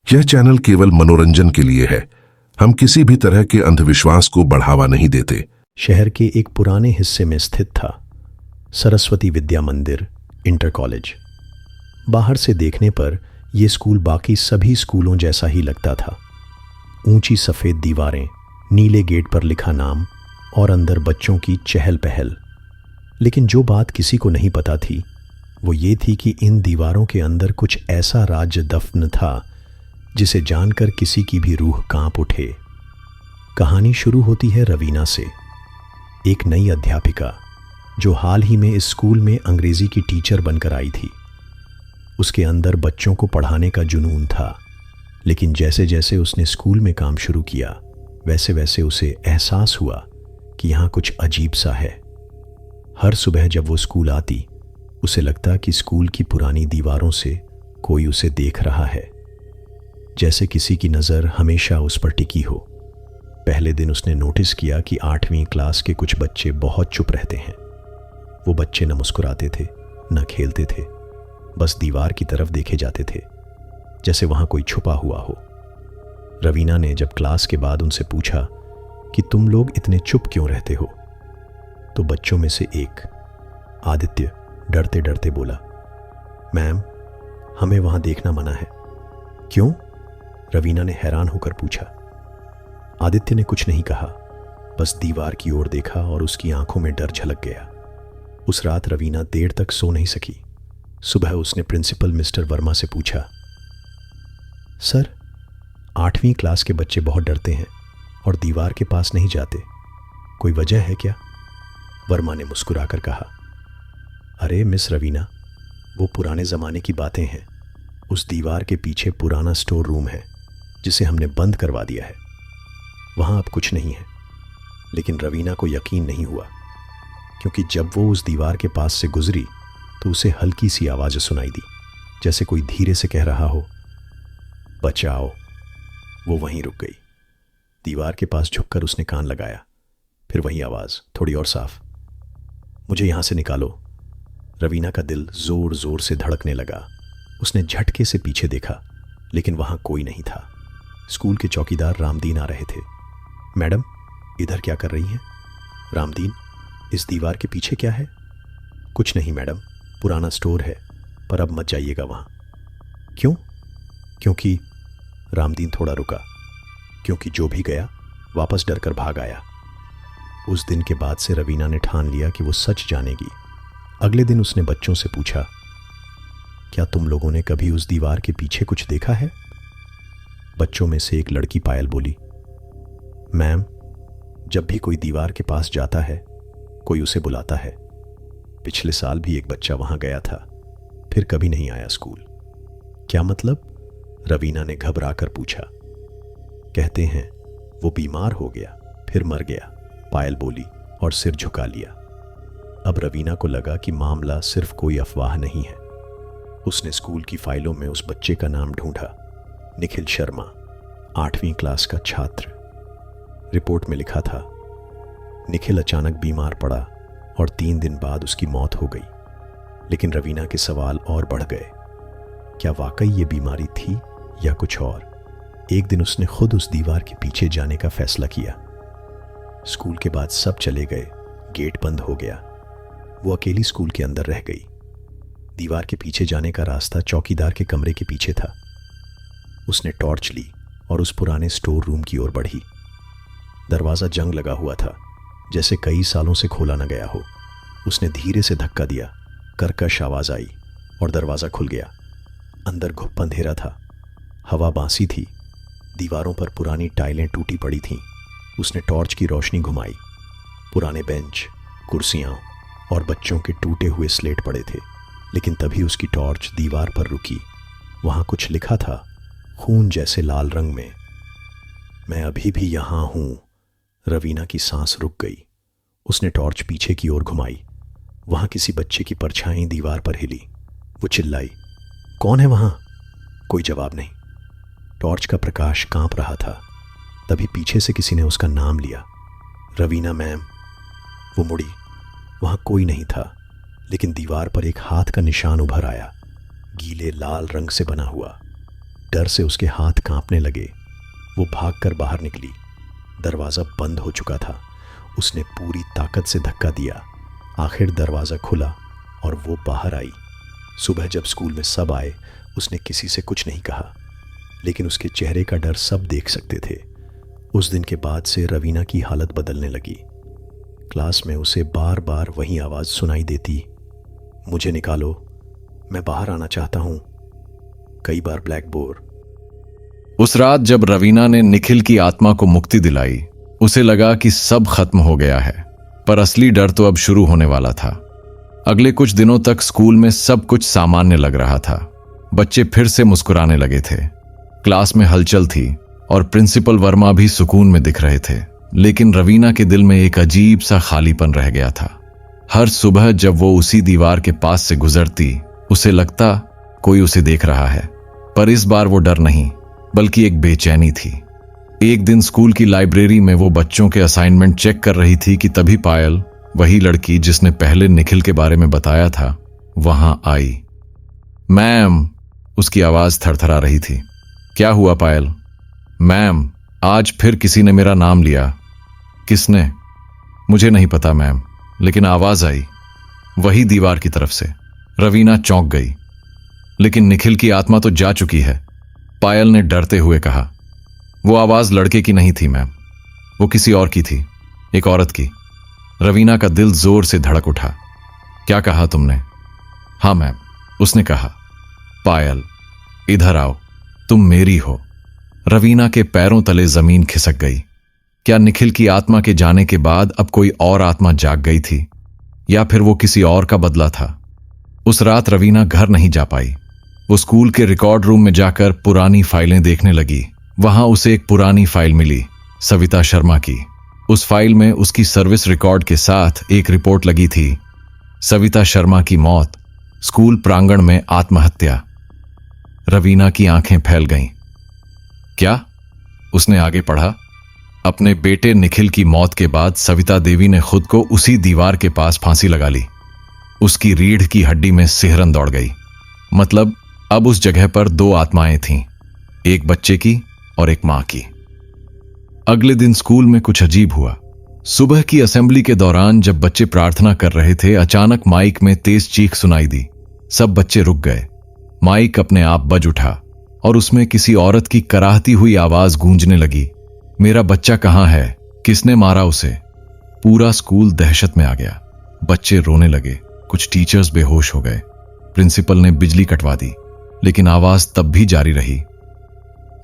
यह चैनल केवल मनोरंजन के लिए है। हम किसी भी तरह के अंधविश्वास को बढ़ावा नहीं देते। शहर के एक पुराने हिस्से में स्थित था सरस्वती विद्या मंदिर इंटर कॉलेज। बाहर से देखने पर यह स्कूल बाकी सभी स्कूलों जैसा ही लगता था। ऊंची सफ़ेद दीवारें, नीले गेट पर लिखा नाम और अंदर बच्चों की चहल पहल। लेकिन जो बात किसी को नहीं पता थी वो ये थी कि इन दीवारों के अंदर कुछ ऐसा राज दफन था जिसे जानकर किसी की भी रूह कांप उठे। कहानी शुरू होती है रवीना से, एक नई अध्यापिका जो हाल ही में इस स्कूल में अंग्रेजी की टीचर बनकर आई थी। उसके अंदर बच्चों को पढ़ाने का जुनून था, लेकिन जैसे जैसे उसने स्कूल में काम शुरू किया वैसे वैसे उसे एहसास हुआ कि यहाँ कुछ अजीब सा है। हर सुबह जब वो स्कूल आती उसे लगता कि स्कूल की पुरानी दीवारों से कोई उसे देख रहा है, जैसे किसी की नज़र हमेशा उस पर टिकी हो। पहले दिन उसने नोटिस किया कि 8वीं क्लास के कुछ बच्चे बहुत चुप रहते हैं। वो बच्चे न मुस्कुराते थे न खेलते थे, बस दीवार की तरफ देखे जाते थे जैसे वहाँ कोई छुपा हुआ हो। रवीना ने जब क्लास के बाद उनसे पूछा कि तुम लोग इतने चुप क्यों रहते हो, तो बच्चों में से एक आदित्य डरते डरते बोला, मैम हमें वहां देखना मना है। क्यों? रवीना ने हैरान होकर पूछा। आदित्य ने कुछ नहीं कहा, बस दीवार की ओर देखा और उसकी आंखों में डर झलक गया। उस रात रवीना देर तक सो नहीं सकी। सुबह उसने प्रिंसिपल मिस्टर वर्मा से पूछा, सर 8वीं क्लास के बच्चे बहुत डरते हैं और दीवार के पास नहीं जाते, कोई वजह है क्या? वर्मा ने मुस्कुराकर कहा, अरे मिस रवीना, वो पुराने ज़माने की बातें हैं। उस दीवार के पीछे पुराना स्टोर रूम है जिसे हमने बंद करवा दिया है। वहाँ अब कुछ नहीं है। लेकिन रवीना को यकीन नहीं हुआ, क्योंकि जब वो उस दीवार के पास से गुजरी तो उसे हल्की सी आवाज़ सुनाई दी, जैसे कोई धीरे से कह रहा हो, बचाओ। वो वहीं रुक गई। दीवार के पास झुककर उसने कान लगाया। फिर वही आवाज़, थोड़ी और साफ, मुझे यहाँ से निकालो। रवीना का दिल जोर जोर से धड़कने लगा। उसने झटके से पीछे देखा, लेकिन वहां कोई नहीं था। स्कूल के चौकीदार रामदीन आ रहे थे। मैडम, इधर क्या कर रही हैं? रामदीन, इस दीवार के पीछे क्या है? कुछ नहीं मैडम, पुराना स्टोर है, पर अब मत जाइएगा वहां। क्यों? क्योंकि रामदीन थोड़ा रुका, क्योंकि जो भी गया वापस डरकर भाग आया। उस दिन के बाद से रवीना ने ठान लिया कि वो सच जानेगी। अगले दिन उसने बच्चों से पूछा, क्या तुम लोगों ने कभी उस दीवार के पीछे कुछ देखा है? बच्चों में से एक लड़की पायल बोली, मैम, जब भी कोई दीवार के पास जाता है कोई उसे बुलाता है। पिछले साल भी एक बच्चा वहां गया था, फिर कभी नहीं आया स्कूल। क्या मतलब? रवीना ने घबराकर पूछा। कहते हैं वो बीमार हो गया फिर मर गया, पायल बोली और सिर झुका लिया। अब रवीना को लगा कि मामला सिर्फ कोई अफवाह नहीं है। उसने स्कूल की फाइलों में उस बच्चे का नाम ढूंढा, निखिल शर्मा, 8वीं क्लास का छात्र। रिपोर्ट में लिखा था, निखिल अचानक बीमार पड़ा और 3 दिन बाद उसकी मौत हो गई। लेकिन रवीना के सवाल और बढ़ गए। क्या वाकई ये बीमारी थी या कुछ और? एक दिन उसने खुद उस दीवार के पीछे जाने का फैसला किया। स्कूल के बाद सब चले गए, गेट बंद हो गया। वो अकेली स्कूल के अंदर रह गई। दीवार के पीछे जाने का रास्ता चौकीदार के कमरे के पीछे था। उसने टॉर्च ली और उस पुराने स्टोर रूम की ओर बढ़ी। दरवाज़ा जंग लगा हुआ था, जैसे कई सालों से खोला न गया हो। उसने धीरे से धक्का दिया, कर्कश आवाज़ आई और दरवाज़ा खुल गया। अंदर घुप अंधेरा था, हवा बांसी थी, दीवारों पर पुरानी टाइलें टूटी पड़ी थीं। उसने टॉर्च की रोशनी घुमाई। पुराने बेंच, कुर्सियां और बच्चों के टूटे हुए स्लेट पड़े थे। लेकिन तभी उसकी टॉर्च दीवार पर रुकी। वहां कुछ लिखा था, खून जैसे लाल रंग में, मैं अभी भी यहां हूं। रवीना की सांस रुक गई। उसने टॉर्च पीछे की ओर घुमाई। वहां किसी बच्चे की परछाई दीवार पर हिली। वो चिल्लाई, कौन है वहां? कोई जवाब नहीं। टॉर्च का प्रकाश कांप रहा था। तभी पीछे से किसी ने उसका नाम लिया, रवीना मैम। वो मुड़ी, वहां कोई नहीं था, लेकिन दीवार पर एक हाथ का निशान उभर आया, गीले लाल रंग से बना हुआ। डर से उसके हाथ कांपने लगे। वो भागकर बाहर निकली। दरवाज़ा बंद हो चुका था। उसने पूरी ताकत से धक्का दिया। आखिर दरवाज़ा खुला और वो बाहर आई। सुबह जब स्कूल में सब आए, उसने किसी से कुछ नहीं कहा, लेकिन उसके चेहरे का डर सब देख सकते थे। उस दिन के बाद से रवीना की हालत बदलने लगी। क्लास में उसे बार बार वही आवाज़ सुनाई देती, मुझे निकालो, मैं बाहर आना चाहता हूँ। कई बार ब्लैक बोर्ड। उस रात जब रवीना ने निखिल की आत्मा को मुक्ति दिलाई, उसे लगा कि सब खत्म हो गया है, पर असली डर तो अब शुरू होने वाला था। अगले कुछ दिनों तक स्कूल में सब कुछ सामान्य लग रहा था। बच्चे फिर से मुस्कुराने लगे थे, क्लास में हलचल थी और प्रिंसिपल वर्मा भी सुकून में दिख रहे थे। लेकिन रवीना के दिल में एक अजीब सा खालीपन रह गया था। हर सुबह जब वो उसी दीवार के पास से गुजरती, उसे लगता कोई उसे देख रहा है, पर इस बार वो डर नहीं बल्कि एक बेचैनी थी। एक दिन स्कूल की लाइब्रेरी में वो बच्चों के असाइनमेंट चेक कर रही थी कि तभी पायल, वही लड़की जिसने पहले निखिल के बारे में बताया था, वहां आई। मैम, उसकी आवाज थरथरा रही थी। क्या हुआ पायल? मैम, आज फिर किसी ने मेरा नाम लिया। किसने? मुझे नहीं पता मैम, लेकिन आवाज आई, वही दीवार की तरफ से। रवीना चौंक गई। लेकिन निखिल की आत्मा तो जा चुकी है, पायल ने डरते हुए कहा। वो आवाज लड़के की नहीं थी मैम, वो किसी और की थी, एक औरत की। रवीना का दिल जोर से धड़क उठा। क्या कहा तुमने? हाँ मैम, उसने कहा। पायल, इधर आओ, तुम मेरी हो। रवीना के पैरों तले जमीन खिसक गई। क्या निखिल की आत्मा के जाने के बाद अब कोई और आत्मा जाग गई थी, या फिर वो किसी और का बदला था? उस रात रवीना घर नहीं जा पाई। वो स्कूल के रिकॉर्ड रूम में जाकर पुरानी फाइलें देखने लगी। वहां उसे एक पुरानी फाइल मिली, सविता शर्मा की। उस फाइल में उसकी सर्विस रिकॉर्ड के साथ एक रिपोर्ट लगी थी, सविता शर्मा की मौत, स्कूल प्रांगण में आत्महत्या। रवीना की आंखें फैल गईं। क्या? उसने आगे पढ़ा। अपने बेटे निखिल की मौत के बाद सविता देवी ने खुद को उसी दीवार के पास फांसी लगा ली। उसकी रीढ़ की हड्डी में सिहरन दौड़ गई। मतलब अब उस जगह पर दो आत्माएं थीं, एक बच्चे की और एक मां की। अगले दिन स्कूल में कुछ अजीब हुआ। सुबह की असेंबली के दौरान जब बच्चे प्रार्थना कर रहे थे, अचानक माइक में तेज चीख सुनाई दी। सब बच्चे रुक गए। माइक अपने आप बज उठा और उसमें किसी औरत की कराहती हुई आवाज गूंजने लगी, मेरा बच्चा कहां है? किसने मारा उसे? पूरा स्कूल दहशत में आ गया। बच्चे रोने लगे, कुछ टीचर्स बेहोश हो गए। प्रिंसिपल ने बिजली कटवा दी, लेकिन आवाज तब भी जारी रही,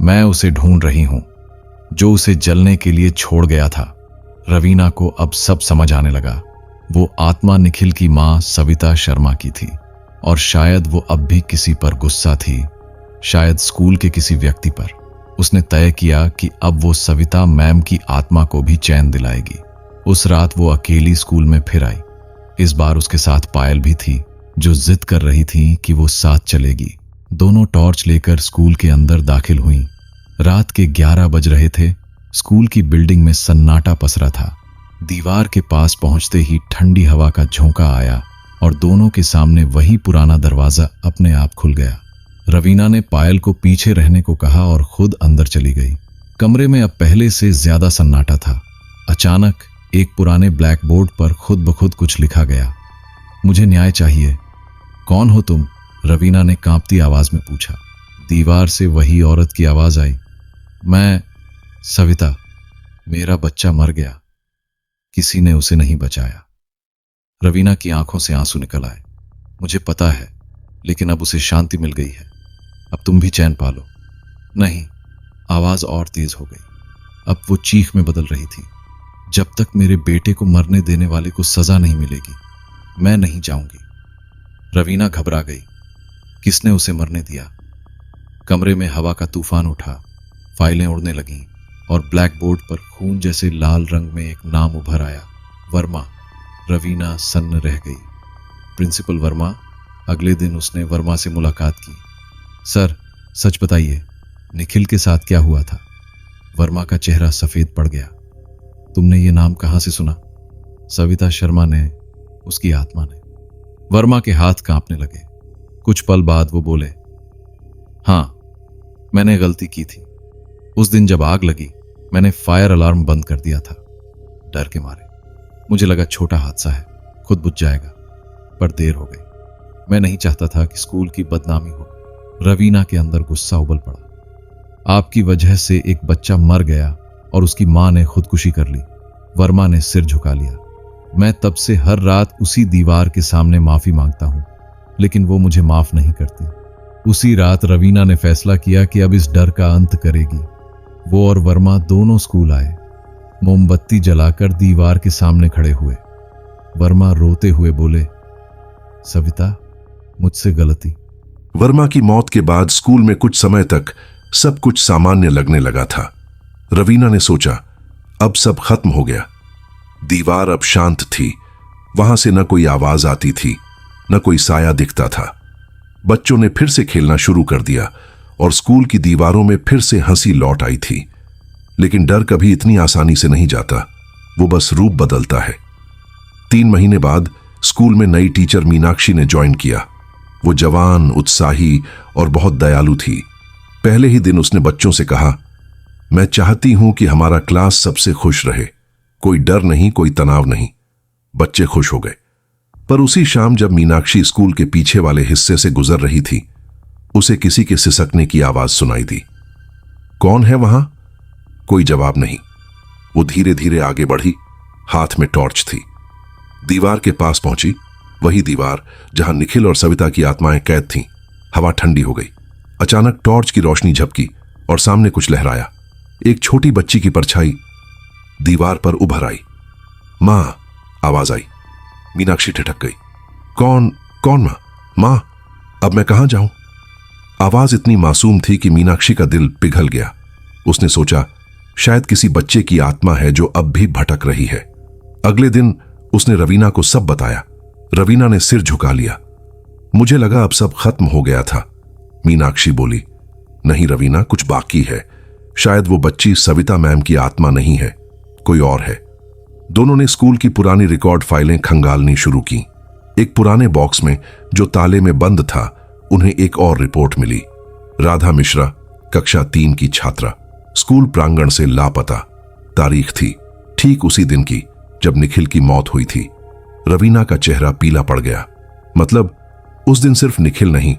मैं उसे ढूंढ रही हूं, जो उसे जलने के लिए छोड़ गया था। रवीना को अब सब समझ आने लगा। वो आत्मा निखिल की मां सविता शर्मा की थी, और शायद वो अब भी किसी पर गुस्सा थी, शायद स्कूल के किसी व्यक्ति पर। उसने तय किया कि अब वो सविता मैम की आत्मा को भी चैन दिलाएगी। उस रात वो अकेली स्कूल में फिर आई। इस बार उसके साथ पायल भी थी, जो जिद कर रही थी कि वो साथ चलेगी। दोनों टॉर्च लेकर स्कूल के अंदर दाखिल हुईं। रात के 11 बज रहे थे। स्कूल की बिल्डिंग में सन्नाटा पसरा था। दीवार के पास पहुंचते ही ठंडी हवा का झोंका आया और दोनों के सामने वही पुराना दरवाजा अपने आप खुल गया। रवीना ने पायल को पीछे रहने को कहा और खुद अंदर चली गई। कमरे में अब पहले से ज्यादा सन्नाटा था। अचानक एक पुराने ब्लैक बोर्ड पर खुद ब खुद कुछ लिखा गया, मुझे न्याय चाहिए। कौन हो तुम? रवीना ने कांपती आवाज में पूछा। दीवार से वही औरत की आवाज आई, मैं सविता, मेरा बच्चा मर गया, किसी ने उसे नहीं बचाया। रवीना की आंखों से आंसू निकल आए। मुझे पता है, लेकिन अब उसे शांति मिल गई है। अब तुम भी चैन पालो। नहीं, आवाज और तेज हो गई। अब वो चीख में बदल रही थी, जब तक मेरे बेटे को मरने देने वाले को सजा नहीं मिलेगी, मैं नहीं जाऊंगी। रवीना घबरा गई। किसने उसे मरने दिया? कमरे में हवा का तूफान उठा, फाइलें उड़ने लगीं और ब्लैक बोर्ड पर खून जैसे लाल रंग में एक नाम उभर आया, वर्मा। रवीना सन्न रह गई। प्रिंसिपल वर्मा। अगले दिन उसने वर्मा से मुलाकात की। सर, सच बताइए, निखिल के साथ क्या हुआ था? वर्मा का चेहरा सफेद पड़ गया। तुमने ये नाम कहां से सुना? सविता शर्मा ने, उसकी आत्मा ने। वर्मा के हाथ कांपने लगे। कुछ पल बाद वो बोले, हां, मैंने गलती की थी। उस दिन जब आग लगी मैंने फायर अलार्म बंद कर दिया था, डर के मारे। मुझे लगा छोटा हादसा है, खुद बुझ जाएगा, पर देर हो गई। मैं नहीं चाहता था कि स्कूल की बदनामी हो। रवीना के अंदर गुस्सा उबल पड़ा। आपकी वजह से एक बच्चा मर गया और उसकी मां ने खुदकुशी कर ली। वर्मा ने सिर झुका लिया। मैं तब से हर रात उसी दीवार के सामने माफी मांगता हूं, लेकिन वो मुझे माफ नहीं करती। उसी रात रवीना ने फैसला किया कि अब इस डर का अंत करेगी। वो और वर्मा दोनों स्कूल आए, मोमबत्ती जलाकर दीवार के सामने खड़े हुए। वर्मा रोते हुए बोले, सविता, मुझसे गलती। वर्मा की मौत के बाद स्कूल में कुछ समय तक सब कुछ सामान्य लगने लगा था। रवीना ने सोचा, अब सब खत्म हो गया। दीवार अब शांत थी, वहां से न कोई आवाज आती थी, न कोई साया दिखता था। बच्चों ने फिर से खेलना शुरू कर दिया और स्कूल की दीवारों में फिर से हंसी लौट आई थी। लेकिन डर कभी इतनी आसानी से नहीं जाता, वो बस रूप बदलता है। 3 महीने बाद स्कूल में नई टीचर मीनाक्षी ने ज्वाइन किया। वो जवान, उत्साही और बहुत दयालु थी। पहले ही दिन उसने बच्चों से कहा, मैं चाहती हूं कि हमारा क्लास सबसे खुश रहे। कोई डर नहीं, कोई तनाव नहीं। बच्चे खुश हो गए। पर उसी शाम जब मीनाक्षी स्कूल के पीछे वाले हिस्से से गुजर रही थी, उसे किसी के सिसकने की आवाज सुनाई दी। कौन है वहां? कोई जवाब नहीं। वो धीरे धीरे आगे बढ़ी, हाथ में टॉर्च थी। दीवार के पास पहुंची, वही दीवार जहां निखिल और सविता की आत्माएं कैद थीं। हवा ठंडी हो गई। अचानक टॉर्च की रोशनी झपकी और सामने कुछ लहराया। एक छोटी बच्ची की परछाई दीवार पर उभर आई। मां, आवाज आई। मीनाक्षी ठिठक गई। कौन मां, अब मैं कहां जाऊं? आवाज इतनी मासूम थी कि मीनाक्षी का दिल पिघल गया। उसने सोचा, शायद किसी बच्चे की आत्मा है जो अब भी भटक रही है। अगले दिन उसने रवीना को सब बताया। रवीना ने सिर झुका लिया। मुझे लगा अब सब खत्म हो गया था। मीनाक्षी बोली, नहीं रवीना, कुछ बाकी है। शायद वो बच्ची सविता मैम की आत्मा नहीं है, कोई और है। दोनों ने स्कूल की पुरानी रिकॉर्ड फाइलें खंगालनी शुरू की। एक पुराने बॉक्स में जो ताले में बंद था, उन्हें एक और रिपोर्ट मिली। राधा मिश्रा, कक्षा 3 की छात्रा, स्कूल प्रांगण से लापता। तारीख थी ठीक उसी दिन की जब निखिल की मौत हुई थी। रवीना का चेहरा पीला पड़ गया। मतलब उस दिन सिर्फ निखिल नहीं,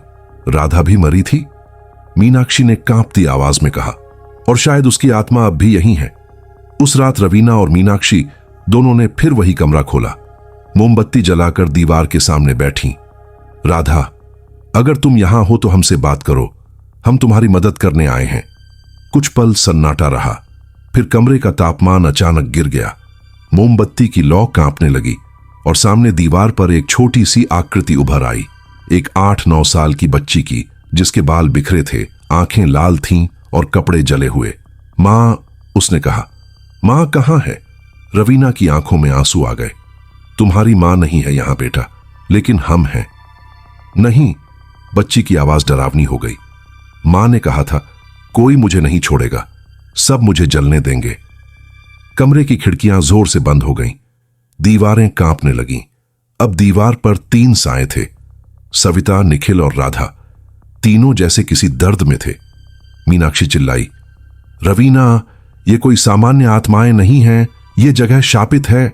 राधा भी मरी थी। मीनाक्षी ने कांपती आवाज में कहा, और शायद उसकी आत्मा अब भी यहीं है। उस रात रवीना और मीनाक्षी दोनों ने फिर वही कमरा खोला। मोमबत्ती जलाकर दीवार के सामने बैठी। राधा, अगर तुम यहां हो तो हमसे बात करो, हम तुम्हारी मदद करने आए हैं। कुछ पल सन्नाटा रहा, फिर कमरे का तापमान अचानक गिर गया। मोमबत्ती की लौ कांपने लगी और सामने दीवार पर एक छोटी सी आकृति उभर आई। एक 8-9 साल की बच्ची की, जिसके बाल बिखरे थे, आंखें लाल थीं और कपड़े जले हुए। मां, उसने कहा। मां कहां है? रवीना की आंखों में आंसू आ गए। तुम्हारी मां नहीं है यहां बेटा, लेकिन हम हैं। नहीं, बच्ची की आवाज डरावनी हो गई। मां ने कहा था, कोई मुझे नहीं छोड़ेगा, सब मुझे जलने देंगे। कमरे की खिड़कियां जोर से बंद हो गईं। दीवारें कांपने लगीं। अब दीवार पर 3 साए थे, सविता, निखिल और राधा। तीनों जैसे किसी दर्द में थे। मीनाक्षी चिल्लाई, रवीना, ये कोई सामान्य आत्माएं नहीं हैं, ये जगह शापित है।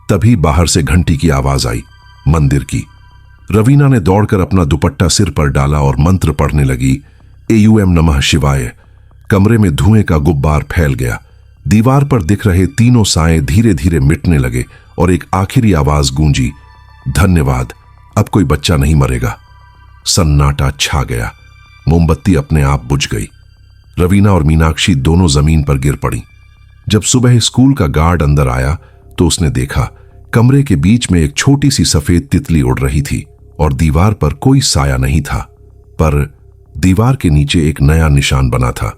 तभी बाहर से घंटी की आवाज आई, मंदिर की। रवीना ने दौड़कर अपना दुपट्टा सिर पर डाला और मंत्र पढ़ने लगी, एयूएम नमः शिवाय। कमरे में धुएं का गुब्बार फैल गया। दीवार पर दिख रहे तीनों साए धीरे धीरे मिटने लगे और एक आखिरी आवाज गूंजी, धन्यवाद, अब कोई बच्चा नहीं मरेगा। सन्नाटा छा गया। मोमबत्ती अपने आप बुझ गई। रवीना और मीनाक्षी दोनों जमीन पर गिर पड़ी। जब सुबह स्कूल का गार्ड अंदर आया तो उसने देखा कमरे के बीच में एक छोटी सी सफेद तितली उड़ रही थी और दीवार पर कोई साया नहीं था। पर दीवार के नीचे एक नया निशान बना था,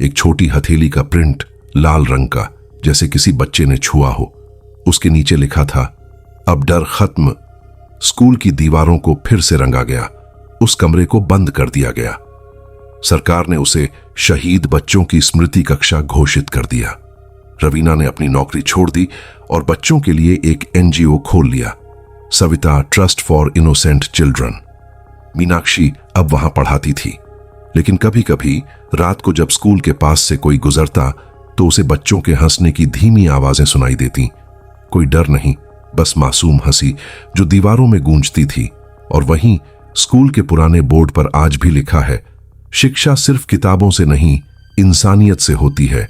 एक छोटी हथेली का प्रिंट, लाल रंग का, जैसे किसी बच्चे ने छुआ हो। उसके नीचे लिखा था, अब डर खत्म। स्कूल की दीवारों को फिर से रंगा गया। उस कमरे को बंद कर दिया गया। सरकार ने उसे शहीद बच्चों की स्मृति कक्षा घोषित कर दिया। रवीना ने अपनी नौकरी छोड़ दी और बच्चों के लिए एक एनजीओ खोल लिया, Savita trust for innocent children. Meenakshi अब वहां पढ़ाती थी। लेकिन कभी कभी रात को जब स्कूल के पास से कोई गुजरता तो उसे बच्चों के हंसने की धीमी आवाजें सुनाई देती। कोई डर नहीं, बस मासूम हंसी जो दीवारों में गूंजती थी। और वहीं स्कूल के पुराने बोर्ड पर आज भी लिखा है, शिक्षा सिर्फ किताबों से नहीं, इंसानियत से होती है।